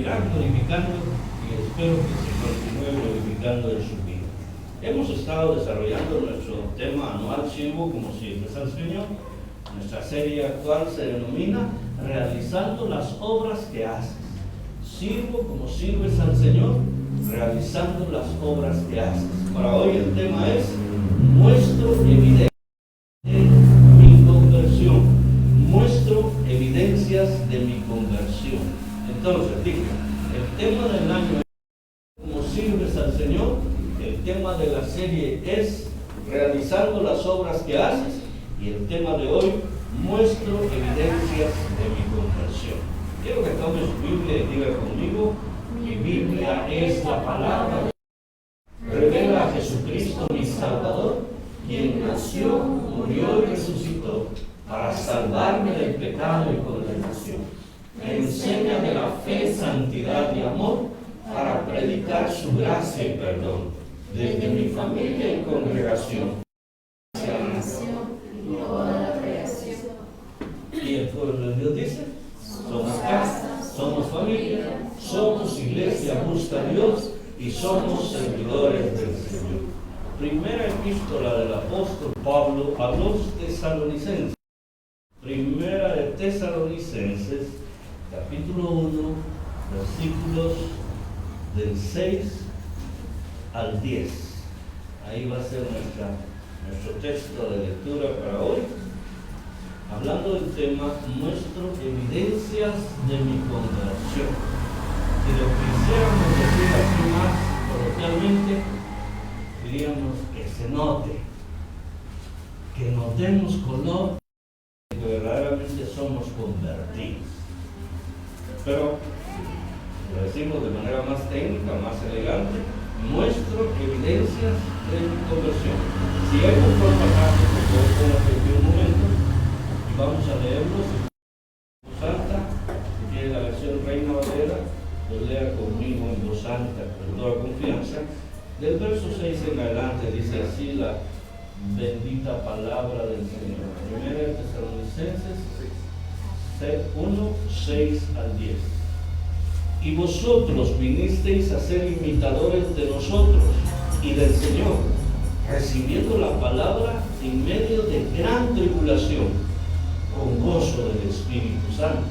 seguirá glorificando y espero que se continúe glorificando en su vida. Hemos estado desarrollando nuestro tema anual Sirvo como sirves al Señor. Nuestra serie actual se denomina Realizando las obras que haces. Sirvo como sirves al Señor, realizando las obras que haces. Para hoy el tema es Muestro evidencia de mi conversión. Muestro evidencias de mi conversión. Entonces, digo, el tema del año es como sirves al Señor. El tema de la serie es Realizando las obras que haces. Y el tema de hoy, muestro evidencias de mi conversión. Quiero que tome su Biblia y diga conmigo, mi Biblia es la palabra. Revela a Jesucristo mi Salvador, quien nació, murió y resucitó para salvarme del pecado y condenación. Me enseña de la fe, santidad y amor para predicar su gracia y perdón desde mi familia y congregación. Y el pueblo de Dios dice, somos casa, somos familia, somos iglesia, busca a Dios y somos servidores del Señor. Primera epístola del apóstol Pablo a los tesalonicenses. Primera de Tesalonicenses, capítulo 1, versículos del 6 al 10. Ahí va a ser nuestro texto de lectura para hoy. Hablando del tema, muestro evidencias de mi conversión. Si lo quisiéramos decir así más coloquialmente, diríamos que se note, que notemos color, que verdaderamente somos convertidos. Pero, lo decimos de manera más técnica, más elegante, muestro evidencias de mi conversión. Si hay un pasaje que puedo poner aquí un momento, y vamos a leerlos en voz alta. Si tiene la versión Reina Valera, lo lea conmigo en voz alta, con toda confianza. Del verso 6 en adelante dice así la bendita palabra del Señor. Primera de Tesalonicenses 1, 6 al 10. Y vosotros vinisteis a ser imitadores de nosotros y del Señor, recibiendo la palabra en medio de gran tribulación, con gozo del Espíritu Santo,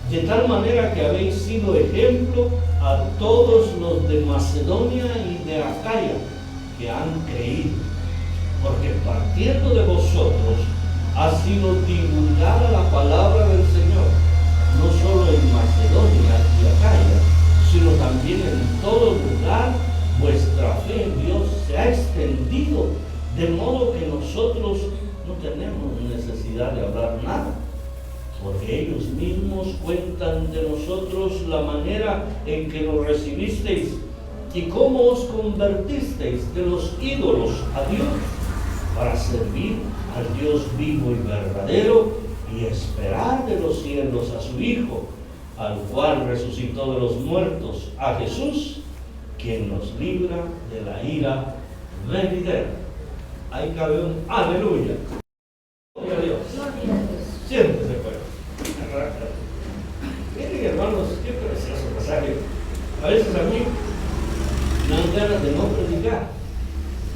de tal manera que habéis sido ejemplo a todos los de Macedonia y de Acaya que han creído, porque partiendo de vosotros ha sido divulgada la palabra del Señor, no solo en Macedonia y Acaya, sino también en todo lugar. Vuestra fe en Dios se ha extendido, de modo que nosotros no tenemos necesidad de hablar nada, porque ellos mismos cuentan de nosotros la manera en que nos recibisteis y cómo os convertisteis de los ídolos a Dios para servir al Dios vivo y verdadero y esperar de los cielos a su Hijo, al cual resucitó de los muertos, a Jesús, quien nos libra de la ira venidera. Ahí cabe un aleluya. Gloria a Dios. Siéntese, pues. Miren, hermanos, qué precioso pasaje. A veces a mí me dan ganas de no predicar.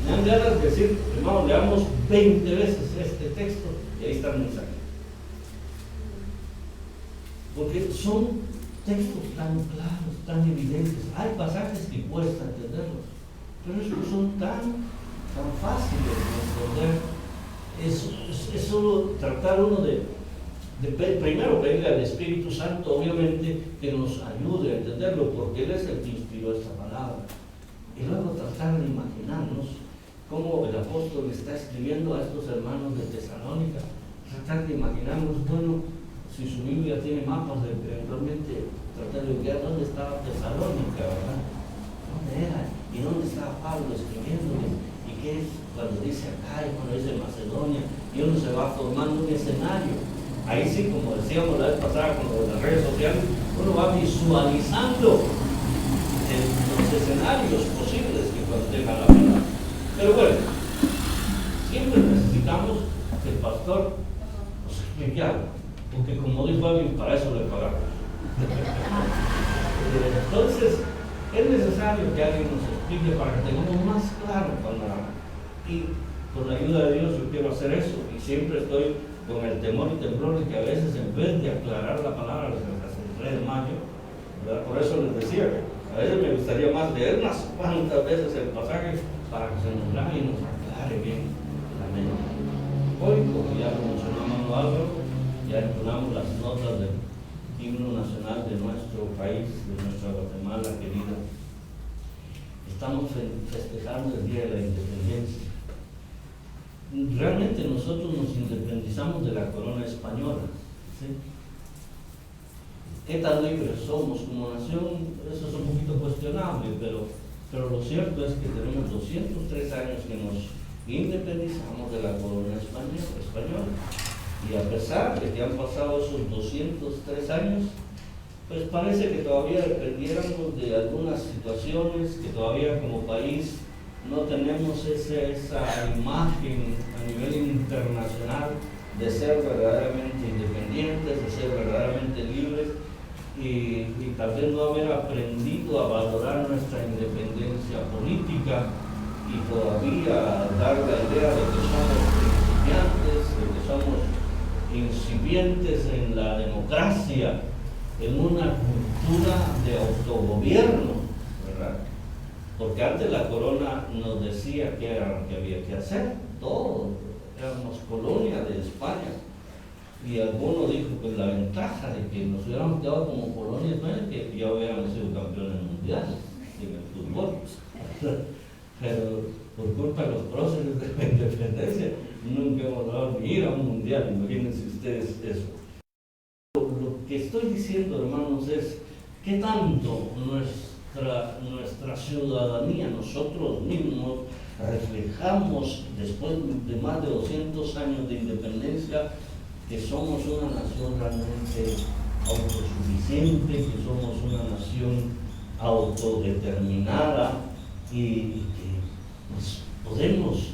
Me dan ganas de decir, hermano, leamos 20 veces este texto y ahí está el mensaje. Porque son textos tan claros, tan evidentes. Hay pasajes que cuesta entenderlos, pero estos son tan fáciles de entender. Es solo tratar uno de primero pedirle al Espíritu Santo, obviamente, que nos ayude a entenderlo, porque Él es el que inspiró esta palabra. Y luego tratar de imaginarnos cómo el apóstol está escribiendo a estos hermanos de Tesalónica. Tratar de imaginarnos, bueno, si su Biblia tiene mapas, eventualmente tratar de ver dónde estaba Tesalónica, ¿verdad? ¿Dónde era? ¿Y dónde estaba Pablo escribiéndoles? ¿Y qué es cuando dice acá y cuando dice Macedonia? Y uno se va formando un escenario. Ahí sí, como decíamos la vez pasada con las redes sociales, uno va visualizando los escenarios posibles que contenga la palabra. Pero bueno, siempre necesitamos que el pastor nos explique algo, porque como dijo alguien, para eso le pagamos. Entonces, es necesario que alguien nos explique para que tengamos más claro panorama. Y con la ayuda de Dios yo quiero hacer eso. Y siempre estoy con el temor y temblor de que a veces en vez de aclarar la palabra, hasta el 3 de mayo, ¿verdad? Por eso les decía que a veces me gustaría más leer unas cuantas veces el pasaje para que se nos grabe y nos aclare bien la mente. Hoy, como ya lo mencionamos Álvaro, ya entonamos las notas del himno nacional de nuestro país, de nuestra Guatemala querida. Estamos festejando el Día de la Independencia. Realmente nosotros nos independizamos de la corona española, ¿sí? ¿Qué tan libres somos como nación? Eso es un poquito cuestionable, pero lo cierto es que tenemos 203 años que nos independizamos de la corona española. Y a pesar de que han pasado esos 203 años, pues parece que todavía dependiéramos de algunas situaciones, que todavía como país no tenemos esa imagen a nivel internacional de ser verdaderamente independientes, de ser verdaderamente libres y tal vez no haber aprendido a valorar nuestra independencia política y todavía dar la idea de que somos principiantes, de que somos incipientes en la democracia, en una cultura de autogobierno, ¿verdad? Porque antes la corona nos decía que era lo que había que hacer, todo, éramos colonia de España. Y alguno dijo que la ventaja de que nos hubiéramos quedado como colonia española es que ya hubiéramos sido campeones mundiales en el fútbol. Pero por culpa de los próceres de la independencia, nunca hemos dado ni ir a un mundial, imagínense ustedes eso. Lo que estoy diciendo, hermanos, es que tanto nuestra ciudadanía, nosotros mismos, reflejamos después de más de 200 años de independencia que somos una nación realmente autosuficiente, que somos una nación autodeterminada y que pues, podemos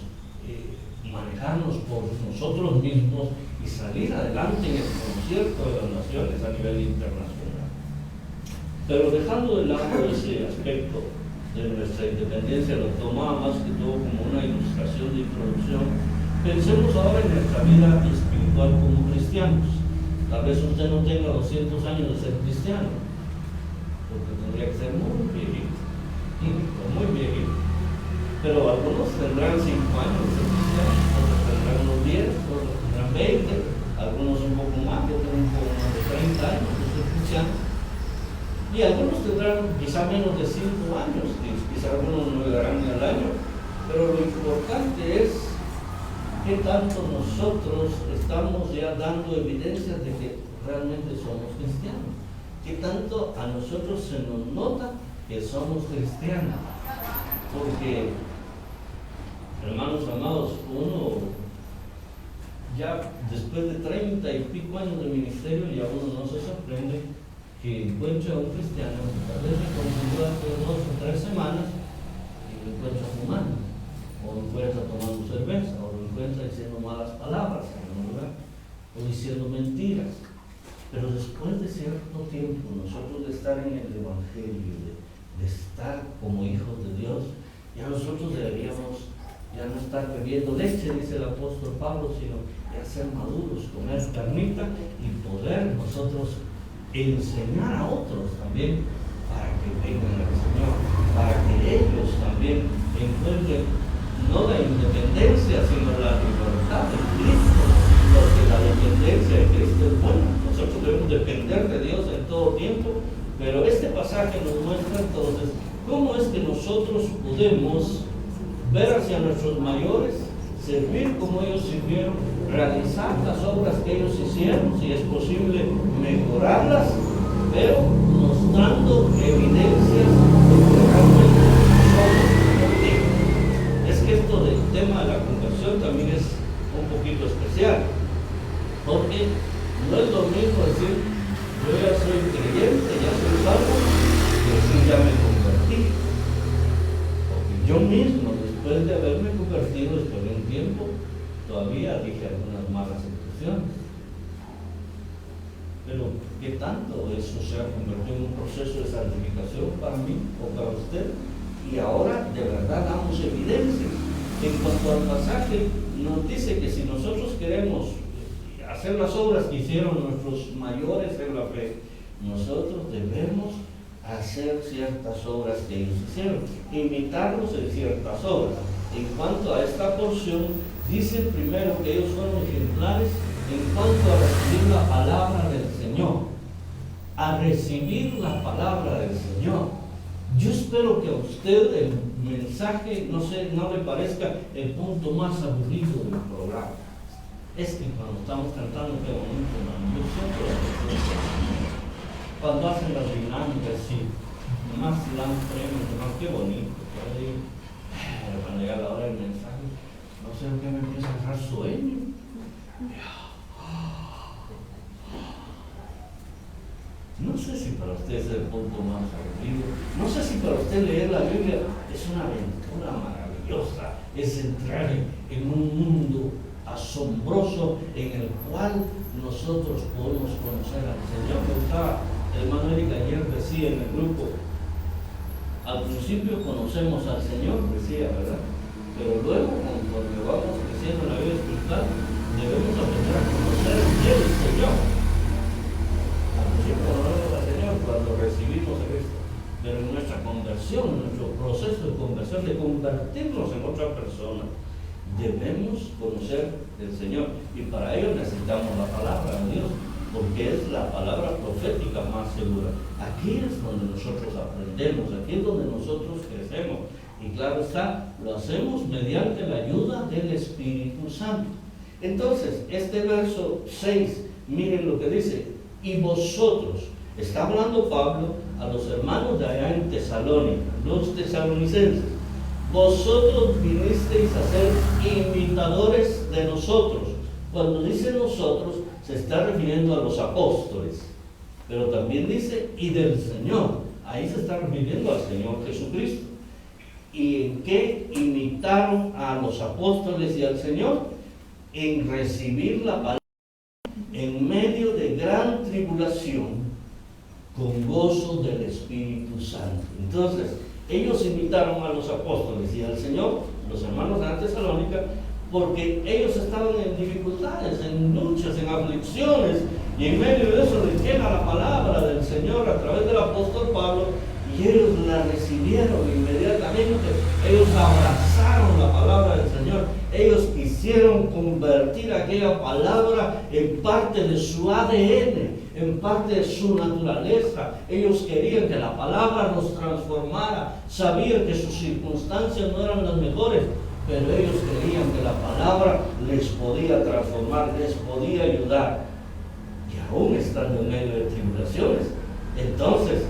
manejarnos por nosotros mismos y salir adelante en el concierto de las naciones a nivel internacional. Pero dejando de lado ese aspecto de nuestra independencia, lo tomaba más que todo como una ilustración de introducción. Pensemos ahora en nuestra vida espiritual como cristianos. Tal vez usted no tenga 200 años de ser cristiano, porque tendría que ser muy viejito, muy viejito. Pero algunos tendrán 5 años de ser cristianos, otros tendrán unos 10, otros tendrán 20, algunos un poco más, otros un poco más de 30 años de ser cristianos. Y algunos tendrán quizá menos de 5 años, quizá algunos no llegarán ni al año, pero lo importante es qué tanto nosotros estamos ya dando evidencias de que realmente somos cristianos, qué tanto a nosotros se nos nota que somos cristianos, porque, hermanos amados, uno ya después de 30 y pico años de ministerio, ya uno no se sorprende que encuentre a un cristiano que tal vez me confundió hace 2 o 3 semanas y lo encuentra fumando, o lo encuentra tomando cerveza, o lo encuentra diciendo malas palabras, ¿verdad? O diciendo mentiras. Pero después de cierto tiempo, nosotros de estar en el Evangelio, de estar como hijos de Dios, ya nosotros deberíamos ya no estar bebiendo leche, dice el apóstol Pablo, sino ya ser maduros, comer carnita y poder nosotros enseñar a otros también para que vengan al Señor, para que ellos también encuentren no la independencia, sino la libertad de Cristo, porque la dependencia de Cristo es buena. Nosotros debemos depender de Dios en todo tiempo, pero este pasaje nos muestra entonces cómo es que nosotros podemos ver hacia nuestros mayores, servir como ellos sirvieron, realizar las obras que ellos hicieron, si es posible mejorarlas, pero mostrando evidencias de que realmente somos convertidos. Es que esto del tema de la conversión también es un poquito especial, porque no es lo mismo decir yo ya soy creyente, ya soy salvo, que decir ya me convertí. Porque yo mismo, después de haberme convertido, después de un tiempo, todavía dije algunas malas expresiones. pero ¿qué tanto eso se ha convertido en un proceso de santificación para mí o para usted? Y ahora de verdad damos evidencia. En cuanto al pasaje, nos dice que si nosotros queremos hacer las obras que hicieron nuestros mayores en la fe, nosotros debemos hacer ciertas obras que ellos hicieron, imitarlos en ciertas obras. En cuanto a esta porción, dice primero que ellos fueron ejemplares en cuanto a recibir la palabra del Señor, a recibir la palabra del Señor. Yo espero que a usted el mensaje no le parezca el punto más aburrido del programa. Es que cuando estamos cantando, qué bonito, hermano. Yo siempre cuando hacen las dinámicas, sí, más dan premios, más qué bonito. Pero cuando llega la hora del mensaje, no sé por qué me empieza a dar sueño. No sé si para usted es el punto más aburrido, no sé si para usted leer la Biblia es una aventura maravillosa, es entrar en un mundo asombroso en el cual nosotros podemos conocer al Señor. Me gustaba, el hermano Eric ayer decía en el grupo, al principio conocemos al Señor, decía, ¿verdad? Pero luego, conforme vamos creciendo en la vida espiritual, debemos aprender a conocer el Señor. Conocemos al Señor cuando recibimos a Cristo, pero en nuestra conversión, en nuestro proceso de conversión, de convertirnos en otra persona, debemos conocer el Señor, y para ello necesitamos la palabra de Dios, porque es la palabra profética más segura. Aquí es donde nosotros aprendemos, aquí es donde nosotros crecemos, y claro está, lo hacemos mediante la ayuda del Espíritu Santo. Entonces, este verso 6, miren lo que dice: y vosotros, está hablando Pablo a los hermanos de allá en Tesalónica, los tesalonicenses, vosotros vinisteis a ser imitadores de nosotros. Cuando dice nosotros, se está refiriendo a los apóstoles, pero también dice y del Señor. Ahí se está refiriendo al Señor Jesucristo. ¿Y en qué imitaron a los apóstoles y al Señor? En recibir la palabra en medio de gran tribulación, con gozo del Espíritu Santo. Entonces, ellos imitaron a los apóstoles y al Señor, los hermanos de Tesalónica, porque ellos estaban en dificultades, en luchas, en aflicciones, y en medio de eso les llega la palabra del Señor a través del apóstol Pablo, y ellos la recibieron inmediatamente. Ellos abrazaron la palabra del Señor. Ellos quisieron convertir aquella palabra en parte de su ADN, en parte de su naturaleza. Ellos querían que la palabra los transformara. Sabían que sus circunstancias no eran las mejores, pero ellos creían que la palabra les podía transformar, les podía ayudar. Y aún estando en medio de tribulaciones. Entonces,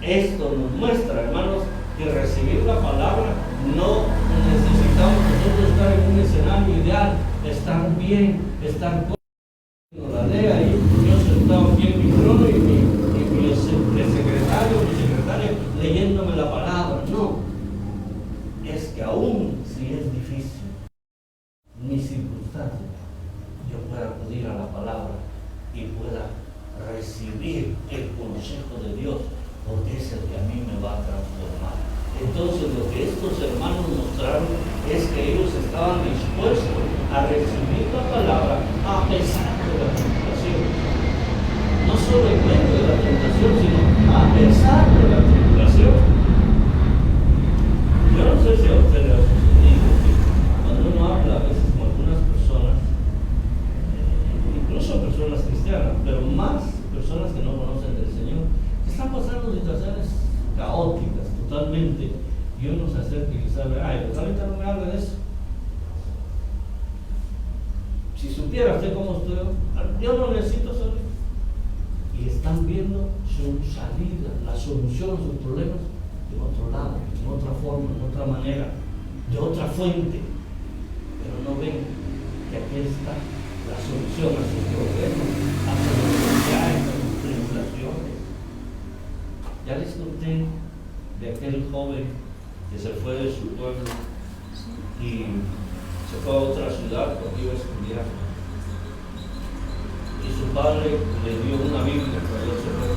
esto nos muestra, hermanos, que recibir la palabra no necesitamos nosotros estar en un escenario ideal, estar bien, estar con la lea y yo sentado aquí en mi trono y mi secretario, mi secretaria leyéndome la palabra. No, es que aún si es difícil mi circunstancia, yo pueda acudir a la palabra y pueda recibir el consejo de Dios, porque es el que a mí me va a transformar. Entonces, lo que estos hermanos mostraron es que ellos estaban dispuestos a recibir la palabra a pesar de la tentación. No solo en medio de la tentación, sino a pesar de la tribulación. Yo no sé si a usted le ha sucedido que cuando uno habla a veces con algunas personas, incluso personas cristianas, pero más personas que no conocen del Señor, están pasando situaciones caóticas totalmente, y uno se acerca y sabe, ay, pues ahorita no me habla de eso. Si supiera usted cómo estoy, yo no necesito saber. Y están viendo su salida, la solución a sus problemas de otro lado, de otra forma, de otra manera, de otra fuente, pero no ven que aquí está la solución a sus problemas, a sus necesidades, a sus tribulaciones. Ya les conté de aquel joven que se fue de su pueblo y se fue a otra ciudad porque iba a estudiar. y su padre le dio una Biblia para él se fue.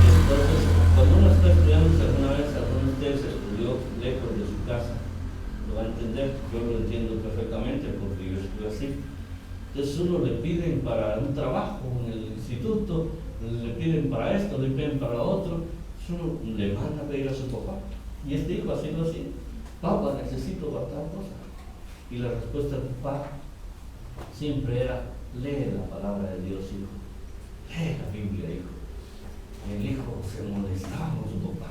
Entonces, cuando uno está estudiando, si alguna vez alguno de ustedes estudió lejos de su casa, lo va a entender. Yo lo entiendo perfectamente porque yo estuve así. Entonces uno le piden para un trabajo en el instituto, le piden para esto, le piden para otro, uno le manda a pedir a su papá. Y este hijo haciendo así: papá, necesito para tal cosa. Y la respuesta del papá siempre era: lee la palabra de Dios, hijo. Lee la Biblia, hijo. El hijo se molestaba con su papá.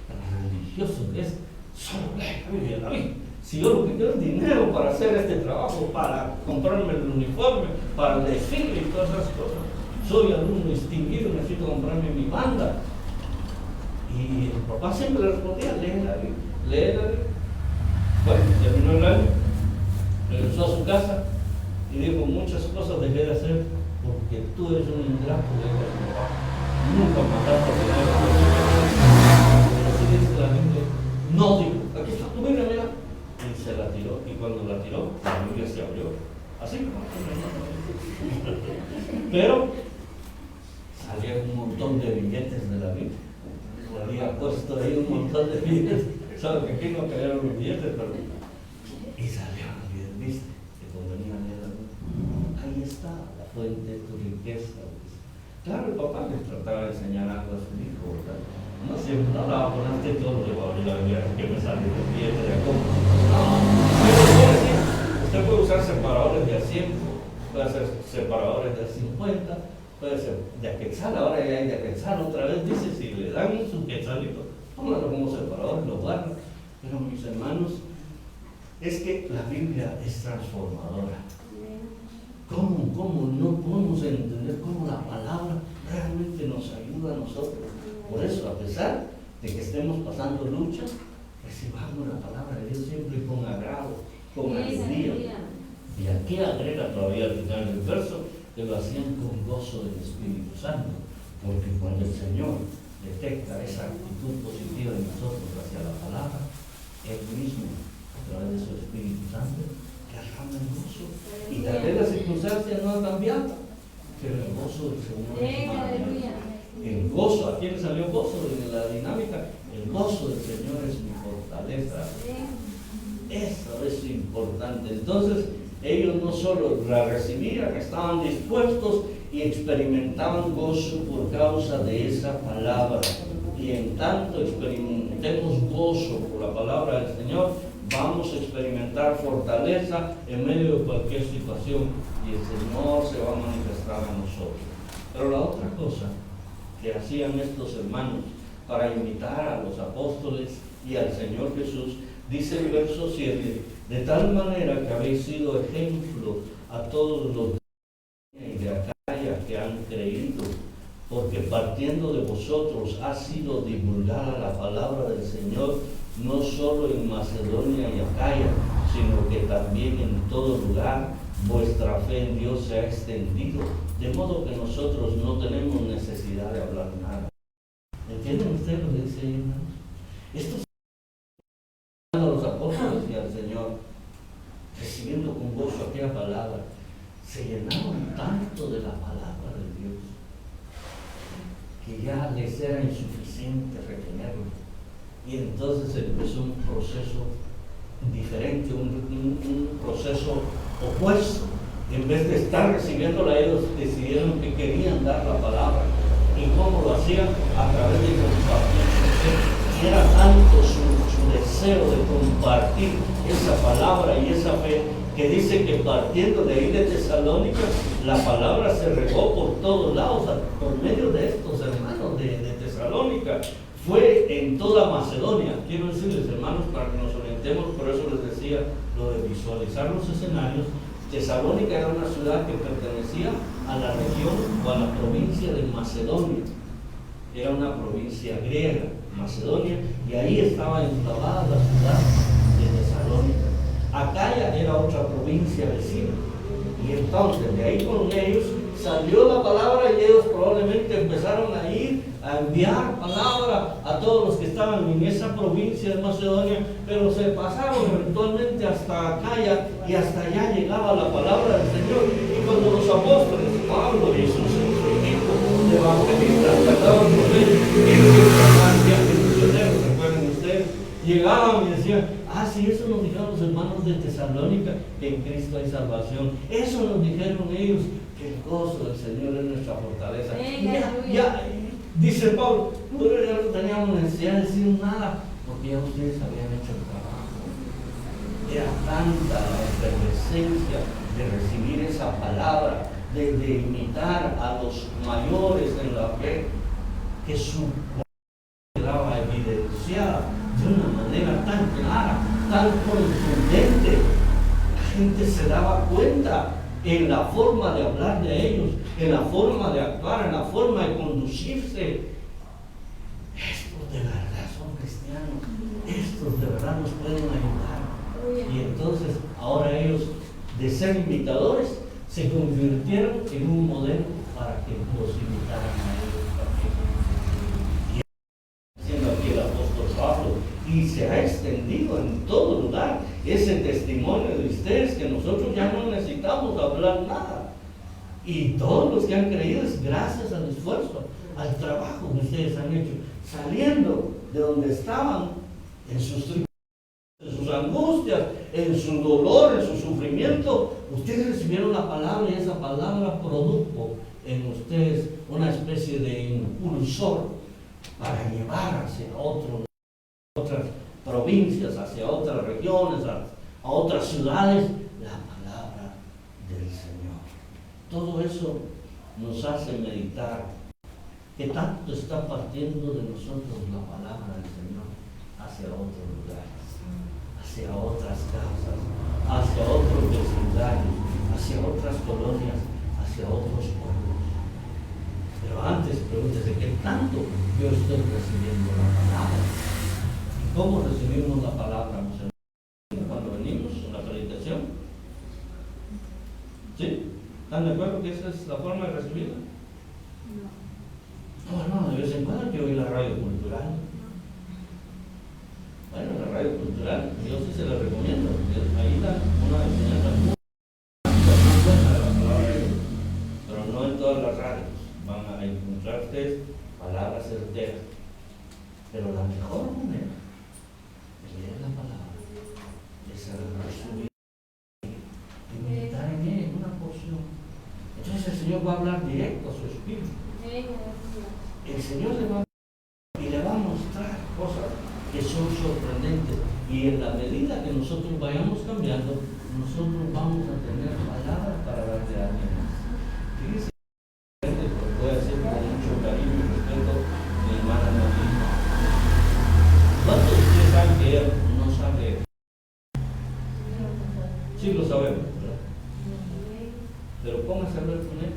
Tan religioso que es, solo lee la Biblia, la Biblia. Si yo lo que quiero es dinero para hacer este trabajo, para comprarme el uniforme, para el desfile y todas esas cosas. Soy alumno distinguido, necesito comprarme mi banda. Y el papá siempre le respondía: lee la Biblia, lee la Biblia. Bueno, terminó el año, regresó a su casa y dijo: muchas cosas dejé de hacer porque tú eres un ingrato, le dijo a su papá. Nunca mataste a dinero. Así dice la Biblia. No, dijo: aquí está tu Biblia, mira. Y se la tiró, y cuando la tiró, la Biblia se abrió. Así como. Pero salía un montón de billetes de la Biblia. Había puesto ahí un montón de billetes. Sabe que aquí no cayeron los billetes, pero. Y salieron los billetes, ¿viste? Que convenían a la Biblia. Ahí está la fuente de tu riqueza. Claro, el papá les trataba de enseñar algo a su hijo, ¿verdad? No siempre, no la va a poner todo, le va a abrir la Biblia, que me sale el billete de Jacob. No, usted puede usar separadores de a 100, puede hacer separadores de a 50, puede ser de a quetzal, ahora ya hay de a quetzal, otra vez dice: si le dan su quetzalito, pónganlo como separador, lo guardan. Pero mis hermanos, es que la Biblia es transformadora. ¿Cómo no podemos entender cómo la palabra realmente nos ayuda a nosotros? Por eso, a pesar de que estemos pasando lucha, recibamos la palabra de Dios siempre con agrado, con alegría. Y aquí agrega todavía al final del verso que lo hacían con gozo del Espíritu Santo, porque cuando el Señor detecta esa actitud positiva de nosotros hacia la palabra, Él mismo, a través de su Espíritu Santo, derrama el gozo. Y tal vez las circunstancias no han cambiado, pero el gozo del Señor es maravilloso. El gozo, ¿a quién le salió gozo en la dinámica? El gozo del Señor es mi fortaleza. Eso es importante. Entonces, ellos no solo la recibían, estaban dispuestos y experimentaban gozo por causa de esa palabra. Y en tanto experimentemos gozo por la palabra del Señor, vamos a experimentar fortaleza en medio de cualquier situación y el Señor se va a manifestar a nosotros. Pero la otra cosa que hacían estos hermanos para imitar a los apóstoles y al Señor Jesús, dice el verso 7: de tal manera que habéis sido ejemplo a todos los de Acaya que han creído, porque partiendo de vosotros ha sido divulgada la palabra del Señor, no solo en Macedonia y Acaya, sino que también en todo lugar vuestra fe en Dios se ha extendido, de modo que nosotros no tenemos necesidad de hablar nada. ¿Entienden ustedes lo que dice ahí, hermanos? Esto es a los apóstoles y al Señor, recibiendo con gozo aquella palabra, se llenaron tanto de la palabra de Dios que ya les era insuficiente retenerlo. Y entonces empezó un proceso diferente, un proceso opuesto. En vez de estar recibiéndola, ellos decidieron que querían dar la palabra. ¿Y cómo lo hacían? A través de compartir su fe. Era tanto su deseo de compartir esa palabra y esa fe, que dice que partiendo de ahí de Tesalónica, la palabra se regó por todos lados, por medio de estos hermanos de Tesalónica. Fue en toda Macedonia. Quiero decirles, hermanos, para que nos orientemos, por eso les decía lo de visualizar los escenarios. Tesalónica era una ciudad que pertenecía a la región o a la provincia de Macedonia. Era una provincia griega, Macedonia, y ahí estaba enclavada la ciudad de Tesalónica. Acaya era otra provincia vecina. Y entonces de ahí con ellos salió la palabra y ellos probablemente empezaron a ir a enviar palabra a todos los que estaban en esa provincia de Macedonia, pero se pasaron eventualmente hasta Acaya y hasta allá llegaba la palabra del Señor. Y cuando los apóstoles, Pablo y sus equipos de evangelistas trataban con él, recuerden ustedes, llegaban y decían: sí, eso nos dijeron los hermanos de Tesalónica, que en Cristo hay salvación. Eso nos dijeron ellos, que el gozo del Señor es nuestra fortaleza. Ya, dice Pablo, pero ya no teníamos necesidad de decir nada, porque ya ustedes habían hecho el trabajo. Era tanta la efervescencia de recibir esa palabra, de imitar a los mayores en la fe, que su quedaba evidenciada de una manera tan clara, tan contundente. La gente se daba cuenta en la forma de hablar de ellos, en la forma de actuar, en la forma de conducirse. Estos de verdad son cristianos, estos de verdad nos pueden ayudar. Y entonces ahora ellos, de ser imitadores, se convirtieron en un modelo para que los imitaran a ellos también. Y siendo aquí el apóstol Pablo, y se ha extendido en todo lugar ese testimonio de ustedes, que nosotros ya no necesitamos hablar nada. Y todos los que han creído es gracias al esfuerzo, al trabajo que ustedes han hecho, saliendo de donde estaban, en sus angustias, en su dolor, en su sufrimiento. Ustedes recibieron la palabra, y esa palabra produjo en ustedes una especie de impulsor para llevar hacia otras provincias, hacia otras regiones, a otras ciudades, la palabra del Señor. Todo eso nos hace meditar que tanto está partiendo de nosotros la palabra del Señor hacia otros lugares, hacia otras casas, hacia otros vecindarios, hacia otras colonias, hacia otros pueblos. Pero antes pregúntese: ¿qué tanto yo estoy recibiendo la palabra? ¿Cómo recibimos la palabra? Cuando venimos a la predicación. ¿Sí? ¿Están de acuerdo que esa es la forma de recibirla? No, de vez en cuando hay que oír la radio cultural. Bueno, la radio cultural, yo sí se la recomiendo. Ahí da una enseñanza muy buena de la palabra de Dios, pero no en todas las radios van a encontrar ustedes palabras certeras. Pero la mejor manera es leer la palabra, es resumir y meditar en ella, en una porción. Entonces el Señor va a hablar directo a su espíritu. El Señor le va a hablar y le va a mostrar cosas que son sorprendentes, y en la medida que nosotros vayamos cambiando, nosotros vamos a tener palabras para darle a alguien más. Fíjense, voy a decir con mucho cariño y respeto, mi hermana Nadine. ¿Cuántos de ustedes saben que ella no sabe? Sí lo sabemos, ¿verdad? Pero póngase a hablar con él,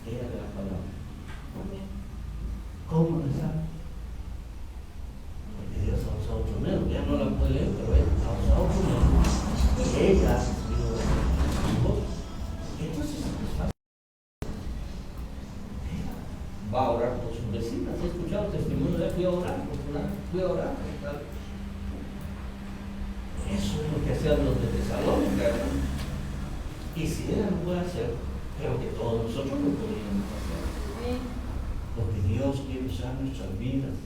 ella le da palabra. ¿Cómo le sabe? Dios a otro menos, ya no la puede leer, pero a otro menos, ella entonces va a orar por sus vecinas. He escuchado testimonio de: fui a orar por fulano, fui a orar por tal. Eso es lo que hacían los de Tesalónica, ¿no? Y si ella no puede hacer, creo que todos nosotros lo podríamos hacer, porque Dios quiere usar nuestras vidas.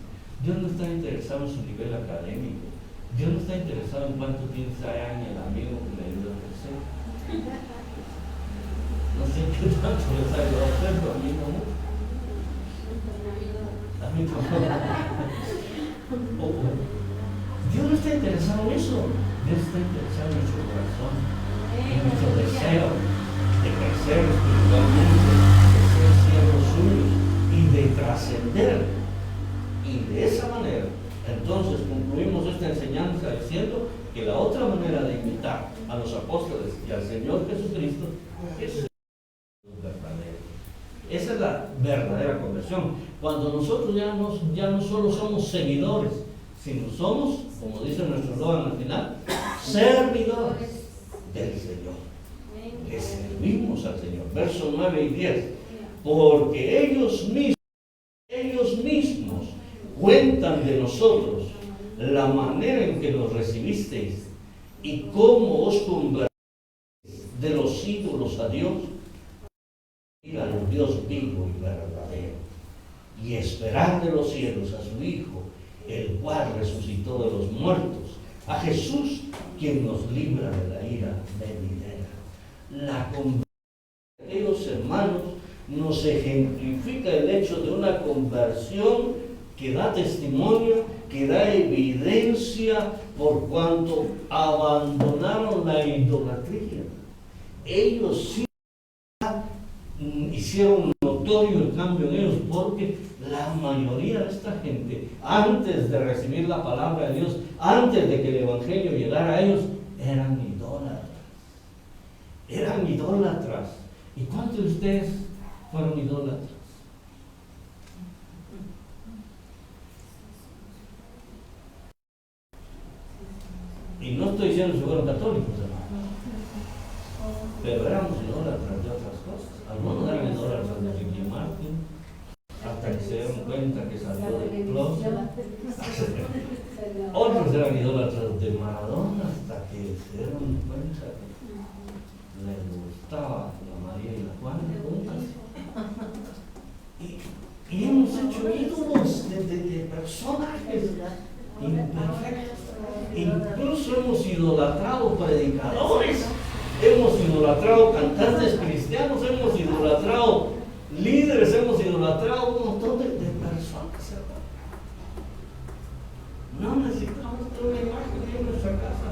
Dios no está interesado en su nivel académico. Dios no está interesado en cuánto tiene en el amigo que le ayuda a crecer. No sé qué tanto les ha ayudado a hacer, pero a mí no mucho. A mí tampoco. Dios no está interesado en eso. Dios está interesado en nuestro corazón, en nuestro deseo de crecer espiritualmente, de ser siervos suyos y de trascender. Y de esa manera, entonces concluimos esta enseñanza diciendo que la otra manera de imitar a los apóstoles y al Señor Jesucristo es verdadero. Esa es la verdadera conversión. Cuando nosotros ya no solo somos seguidores, sino somos, como dice nuestro eslogan al final, servidores del Señor. Le servimos al Señor. Versos 9 y 10. Porque ellos mismos vosotros la manera en que nos recibisteis y cómo os convertisteis de los ídolos a Dios, ir al Dios vivo y verdadero, y esperar de los cielos a su Hijo, el cual resucitó de los muertos, a Jesús, quien nos libra de la ira venidera. La conversión de aquellos hermanos nos ejemplifica el hecho de una conversión que da testimonio, que da evidencia por cuanto abandonaron la idolatría. Ellos sí hicieron notorio el cambio en ellos, porque la mayoría de esta gente, antes de recibir la palabra de Dios, antes de que el Evangelio llegara a ellos, eran idólatras. Eran idólatras. ¿Y cuántos de ustedes fueron idólatras? Y no estoy diciendo que fueron católicos, hermano, pero éramos idólatras de otras cosas. Algunos eran idólatras de Ricky Martin, hasta que se dieron cuenta que salió del closet. Otros eran idólatras de Maradona, hasta que se dieron cuenta que les gustaba la María y la Juana juntas. Y hemos hecho ídolos de personajes imperfectos. Incluso hemos idolatrado predicadores, hemos idolatrado cantantes cristianos, hemos idolatrado líderes, hemos idolatrado un montón de personas, ¿verdad? No necesitamos tener una imagen en nuestra casa.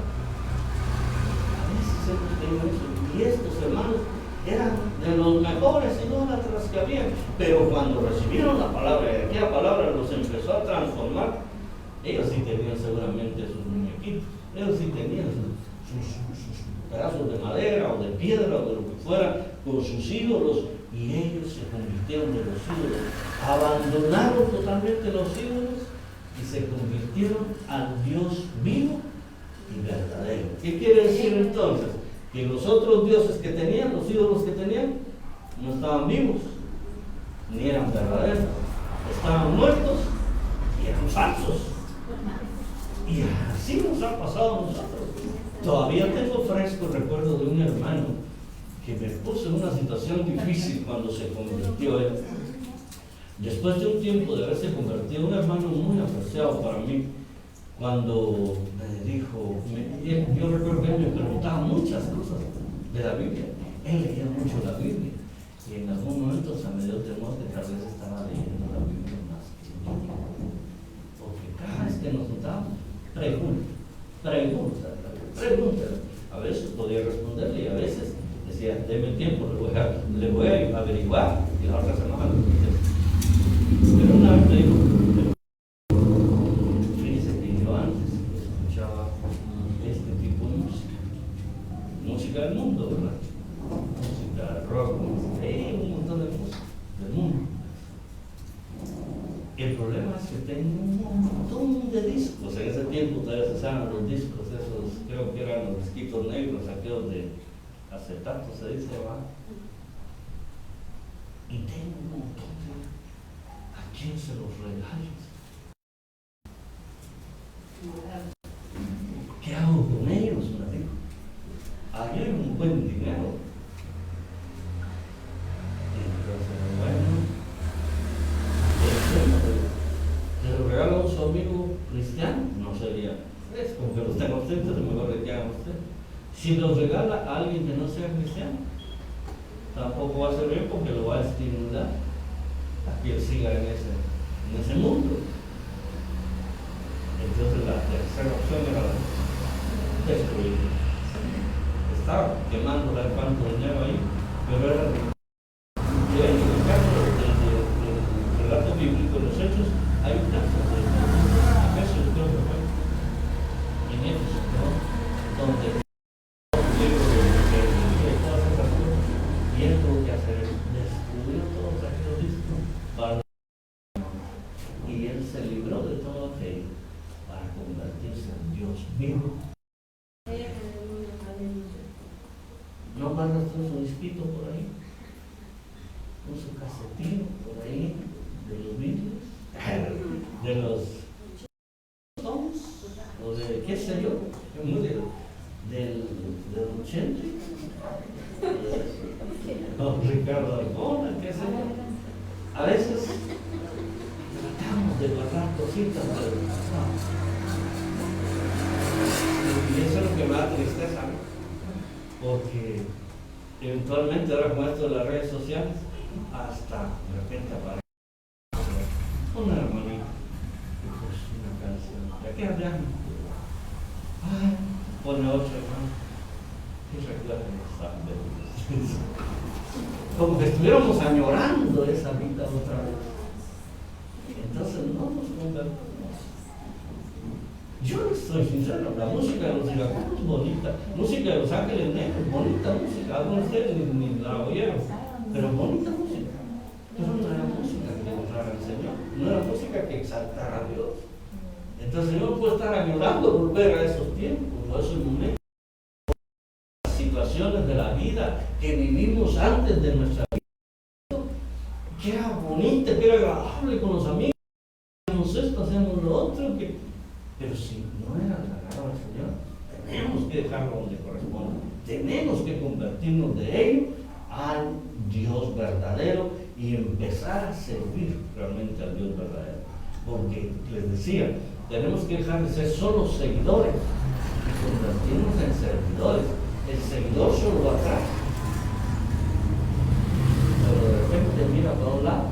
A veces hemos tenido eso. Y estos hermanos eran de los mejores idólatras que había. Pero cuando recibieron la palabra, y aquella palabra los empezó a transformar, ellos sí tenían seguramente sus muñequitos, ellos sí tenían sus pedazos de madera o de piedra o de lo que fuera con sus ídolos, y ellos se convirtieron de los ídolos, abandonaron totalmente los ídolos y se convirtieron al Dios vivo y verdadero. ¿Qué quiere decir entonces? Que los otros dioses que tenían, los ídolos que tenían, no estaban vivos, ni eran verdaderos, estaban muertos y eran falsos. Y así nos ha pasado a nosotros. Todavía tengo fresco el recuerdo de un hermano que me puso en una situación difícil cuando se convirtió él. Después de un tiempo de haberse convertido, un hermano muy apreciado para mí, cuando me dijo, yo recuerdo que él me preguntaba muchas cosas de la Biblia. Él leía mucho la Biblia, y en algún momento se me dio temor que tal vez estaba leyendo la Biblia más que yo. Porque cada vez que nos juntábamos, pregunta. A veces podía responderle y a veces decía, deme tiempo, le voy a averiguar, y la otra semana lo contesto. Pero una vez me dijo, fíjese que yo antes escuchaba este tipo de música del mundo, ¿verdad? Música rock, un montón de música del mundo. El problema es que tengo un montón de discos. En ese tiempo todavía se usaban los discos esos, creo que eran los disquitos negros, aquellos de acetato, se dice, ¿verdad? Y tengo un montón de... ¿A quién se los regalo? ¿Qué hago con ellos? Me dijo. Ahí hay un buen dinero. Entonces, bueno, ¿se lo regalo a su amigo cristiano? No sería, es como que los tengo ustedes, es mejor que hagan usted. Si los regala a alguien que no sea cristiano, tampoco va a ser bien, porque lo va a estimular a que él siga en ese mundo. Entonces la tercera opción era destruirlo. Estaba quemando el cuanto dinero ahí, pero era en el caso del relato bíblico de los Hechos, hay un caso de Efesios, creo que fue, en Efesios, ¿no? Donde todas esas cosas, y él tuvo que hacer, destruyó todos aquellos discos para, y él se libró de todo aquello para convertirse en Dios vivo. ¿No mandas tú su disquito por ahí? ¿Con su casetino por ahí? ¿De los vídeos? ¿De los es muy del 80. Don Ricardo Arjona, qué sé yo. A veces tratamos de guardar cositas, pero y eso es lo que me da tristeza, porque eventualmente ahora con esto de las redes sociales, hasta de repente aparece una hermanita, pues una canción, ¿de qué hablamos? Ay, pone otro hermano, y recuerda como que estuviéramos añorando esa vida otra vez. Entonces no nos convertimos. Yo soy sincero, la música de los iracundos es bonita, música de los ángeles negros, bonita música, algunos de ustedes ni la oyeron, pero bonita música. Pero no era música que honrara al Señor, no era música que exaltara a Dios. Entonces yo no puedo estar añorando volver a esos tiempos, a esos momentos, las situaciones de la vida que vivimos antes de nuestra vida, que era bonita, que era agradable con los amigos, hacemos esto, hacemos lo otro, pero si no era el agrado al Señor, tenemos que dejarlo donde corresponde, tenemos que convertirnos de ello al Dios verdadero y empezar a servir realmente al Dios verdadero. Porque les decía, tenemos que dejar de ser solo seguidores y convertirnos en servidores. El seguidor solo va atrás, pero de repente mira para un lado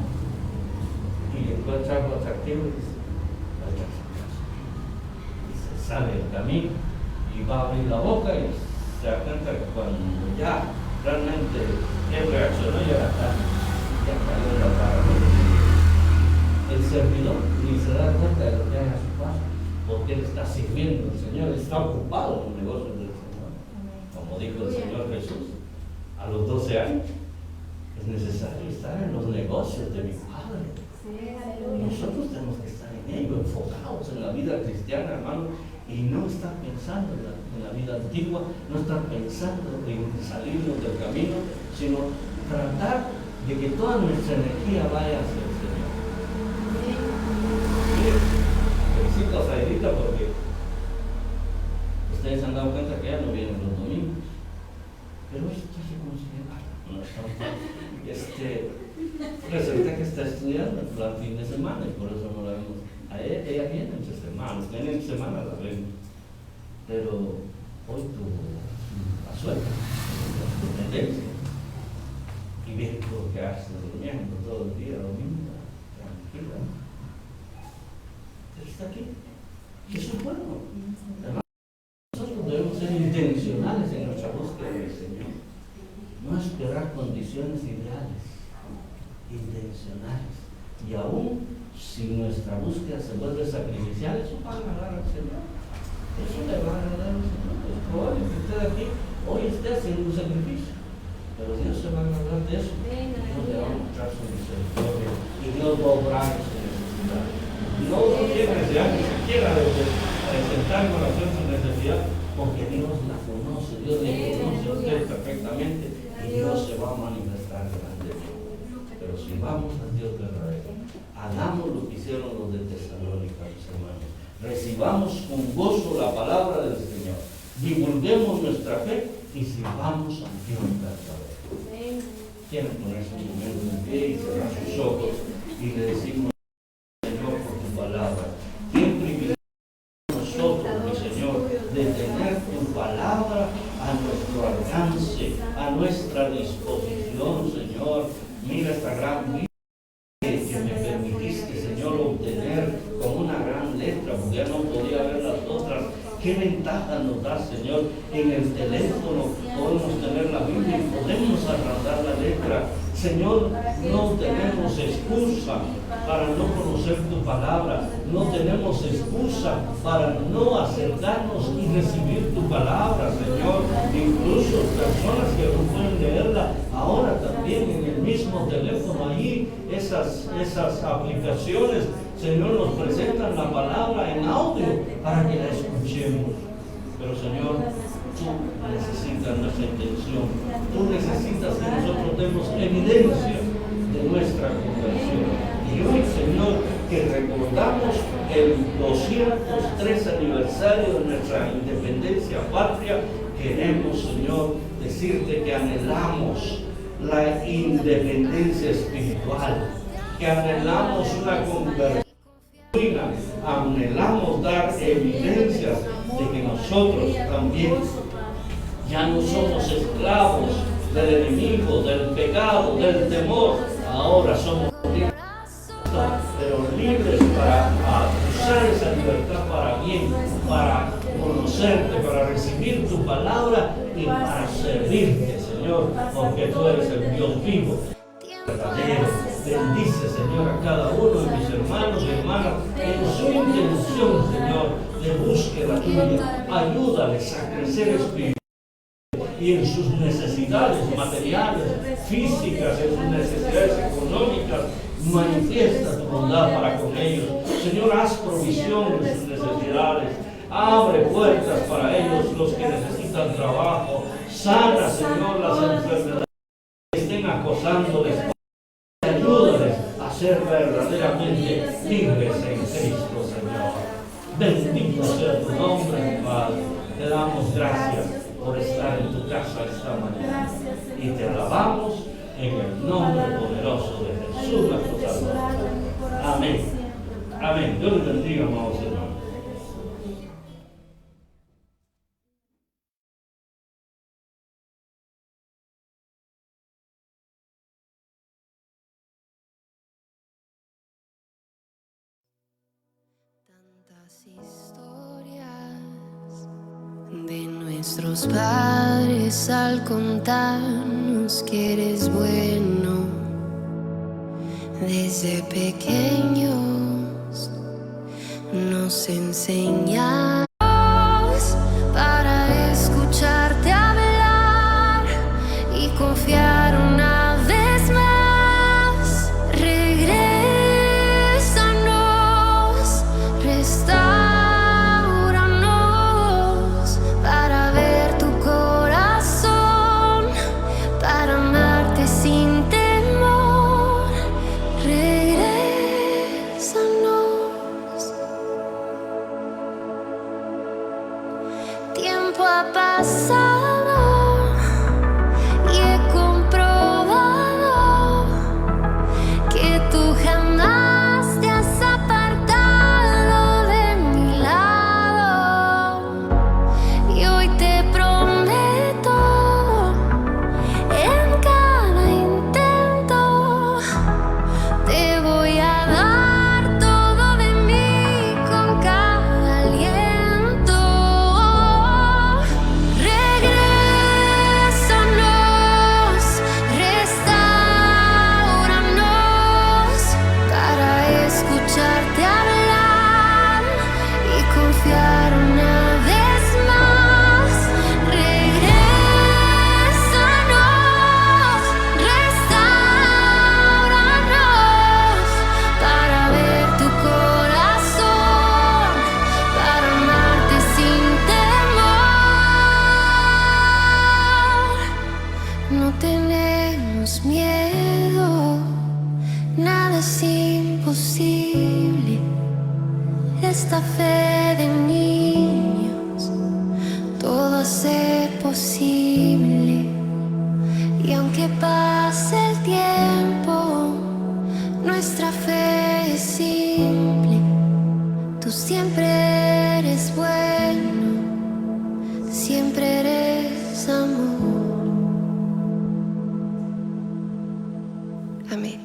y encuentra algo atractivo y dice, vaya a su casa. Y se sale del camino y va a abrir la boca y se da cuenta que cuando ya realmente él reaccionó, ya cayó en la cara. El servidor ni se da cuenta de lo que hay a su casa, porque él está sirviendo al Señor, él está ocupado en los negocios del Señor. Como dijo el Señor Jesús, a los 12 años es necesario estar en los negocios de mi Padre. Nosotros tenemos que estar en ello, enfocados en la vida cristiana, hermano, y no estar pensando en la vida antigua, no estar pensando en salirnos del camino, sino tratar de que toda nuestra energía vaya hacia el Señor. Felicito a Zairita porque ustedes se han dado cuenta que ya no vienen los domingos, pero hoy está reconciliada. Resulta que está estudiando el plan fin de semana y por eso no la vemos. Ella viene entre semanas, viene entre semanas la vemos, pero hoy tuvo la suerte, la tendencia, y bien tuvo que quedarse durmiendo todo el día, domingo, tranquila. Pero está aquí, y eso es bueno. Además, nosotros debemos ser intencionales en nuestra búsqueda del Señor, no esperar condiciones ideales, intencionales, y aún si nuestra búsqueda se vuelve sacrificial, eso va a agradar al Señor. Eso le va a agradar al Señor. Es probable que usted aquí hoy esté haciendo un sacrificio, pero Dios se va a agradar de eso. Dios le va a mostrar su misericordia y Dios va a obrar en su necesidad. No quiere necesidad ni siquiera de presentar en oración su necesidad, porque Dios la conoce, Dios le conoce a usted perfectamente y Dios se va a manifestar delante de él. Pero si vamos al Dios verdadero, hagamos lo que hicieron los de Tesalónica, mis hermanos. Recibamos con gozo la palabra del Señor. Divulguemos nuestra fe y sirvamos al Dios verdadero. Quieren ponerse un momento en pie y cerrar sus ojos y le decimos, Señor, por tu palabra. Qué privilegio nosotros, mi Señor, de tener tu palabra a nuestro alcance, a nuestra disposición, Señor. Mira esta gran vida que me permitiste, Señor, obtener con una gran letra, porque ya no podía ver las otras. ¿Qué ventaja nos da, Señor? En el teléfono podemos tener la Biblia y podemos agrandar la letra. Señor, no tenemos excusa para no conocer tu palabra, no tenemos excusa para no acercarnos y recibir tu palabra, Señor. Incluso personas que no pueden leerla, ahora también en el mismo teléfono, ahí esas aplicaciones, Señor, nos presentan la palabra en audio para que la escuchemos. Pero, Señor, tú necesitas nuestra intención, tú necesitas que nosotros demos evidencia de nuestra conversión. Y hoy, Señor, que recordamos el 203 aniversario de nuestra independencia patria, queremos, Señor, decirte que anhelamos la independencia espiritual, que anhelamos una conversión, anhelamos dar evidencias de que nosotros también ya no somos esclavos del enemigo, del pecado, del temor. Ahora somos libres, pero libres para usar esa libertad para bien, para conocerte, para recibir tu palabra y para servirte, Señor, porque tú eres el Dios vivo, verdadero. Bendice, Señor, a cada uno de mis hermanos y hermanas en su intención, Señor, de búsqueda tuya. Ayúdales a crecer espiritualmente y en sus necesidades materiales, físicas, en sus necesidades económicas. Manifiesta tu bondad para con ellos. Señor, haz provisión en sus necesidades. Abre puertas para ellos, los que necesitan trabajo. Sana, Señor, las enfermedades que estén acosándoles. Ayúdales a ser verdaderamente libres en Cristo, Señor. Bendito sea tu nombre, Padre. Te damos gracias por estar en tu casa esta mañana. Y te alabamos en el nombre poderoso de Jesús, nuestro Salvador. Amén. Amén. Dios les bendiga, amados hermanos. Tantas historias de nuestros padres al contarnos que eres bueno. Desde pequeños nos enseñamos para escucharte hablar y confiar una vez más. Regrésanos, restauranos para ver tu corazón, para amarte sin temor. Regrésanos. Tiempo ha pasado y he comprobado que tú jamás te has apartado de mi lado. Y hoy te prometo en cada intento te voy a dar todo de mí con cada aliento. Regrésanos, restauranos para escucharte hablar y confiar una vez más. Regrésanos, restauranos para ver tu corazón, para amarte sin temor. No tenemos miedo, nada es imposible. Esta fe de niños todo hace posible. Y aunque pase el tiempo, nuestra fe es simple. Tú siempre eres bueno, siempre eres amor. Amén.